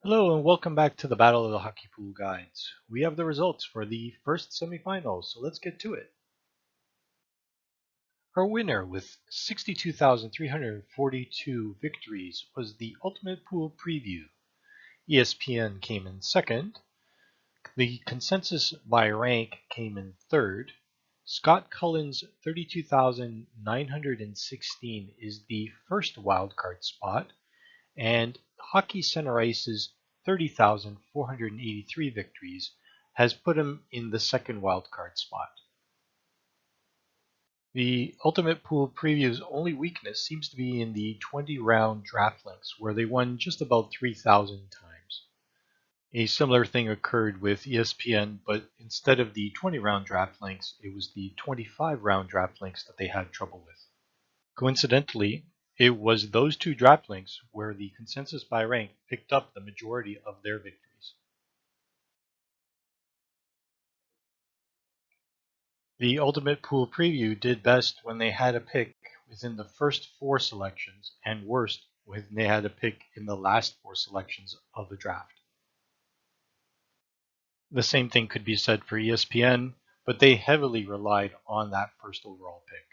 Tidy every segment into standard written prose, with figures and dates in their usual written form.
Hello and welcome back to the Battle of the Hockey Pool Guides. We have the results for the first semifinals, so let's get to it. Our winner with 62,342 victories was the Ultimate Pool Preview. ESPN came in second. The consensus by rank came in third. Scott Cullen's 32,916 is the first wildcard spot, and Hockey Center Ice's 30,483 victories has put him in the second wildcard spot. The Ultimate Pool Preview's only weakness seems to be in the 20-round draft lengths, where they won just about 3,000 times. A similar thing occurred with ESPN, but instead of the 20-round draft lengths, it was the 25-round draft lengths that they had trouble with. Coincidentally, it was those two draft lengths where the consensus by rank picked up the majority of their victories. The Ultimate Pool Preview did best when they had a pick within the first 4 selections, and worst when they had a pick in the last 4 selections of the draft. The same thing could be said for ESPN, but they heavily relied on that first overall pick.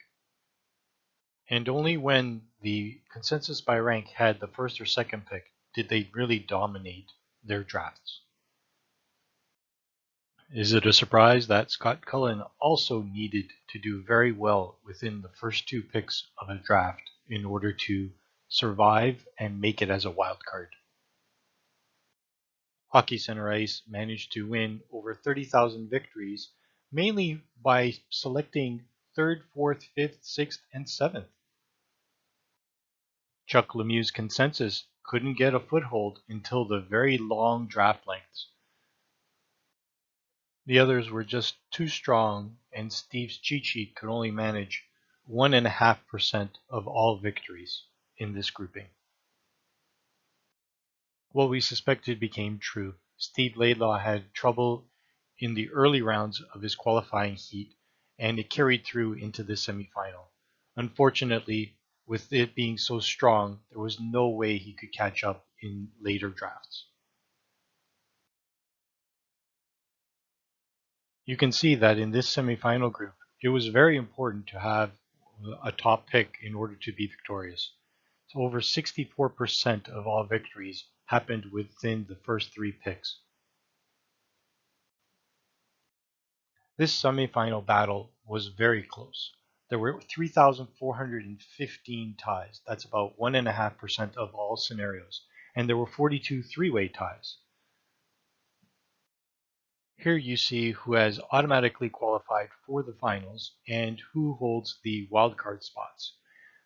And only when the consensus by rank had the first or second pick did they really dominate their drafts. Is it a surprise that Scott Cullen also needed to do very well within the first 2 picks of a draft in order to survive and make it as a wild card? Hockey Center Ice managed to win over 30,000 victories, mainly by selecting 3rd, 4th, 5th, 6th, and 7th. Chuck Lemieux's consensus couldn't get a foothold until the very long draft lengths. The others were just too strong, and Steve's cheat sheet could only manage 1.5% of all victories in this grouping. What we suspected became true. Steve Laidlaw had trouble in the early rounds of his qualifying heat, and it carried through into the semifinal. Unfortunately, with it being so strong, there was no way he could catch up in later drafts. You can see that in this semifinal group, it was very important to have a top pick in order to be victorious. So over 64% of all victories happened within the first 3 picks. This semifinal battle was very close. There were 3,415 ties. That's about 1.5% of all scenarios. And there were 42 three-way ties. Here you see who has automatically qualified for the finals and who holds the wildcard spots.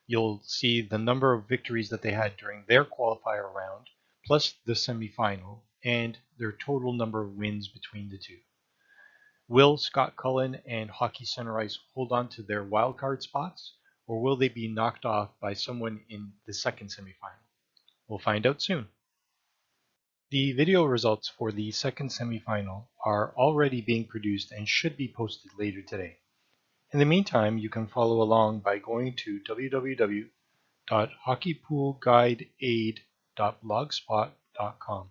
You'll see the number of victories that they had during their qualifier round, plus the semifinal, and their total number of wins between the two. Will Scott Cullen and Hockey Center Ice hold on to their wildcard spots, or will they be knocked off by someone in the second semifinal? We'll find out soon. The video results for the second semifinal are already being produced and should be posted later today. In the meantime, you can follow along by going to www.hockeypoolguideaid.blogspot.com.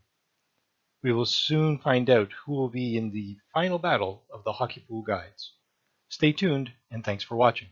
We will soon find out who will be in the final battle of the Hockey Pool Guides. Stay tuned, and thanks for watching.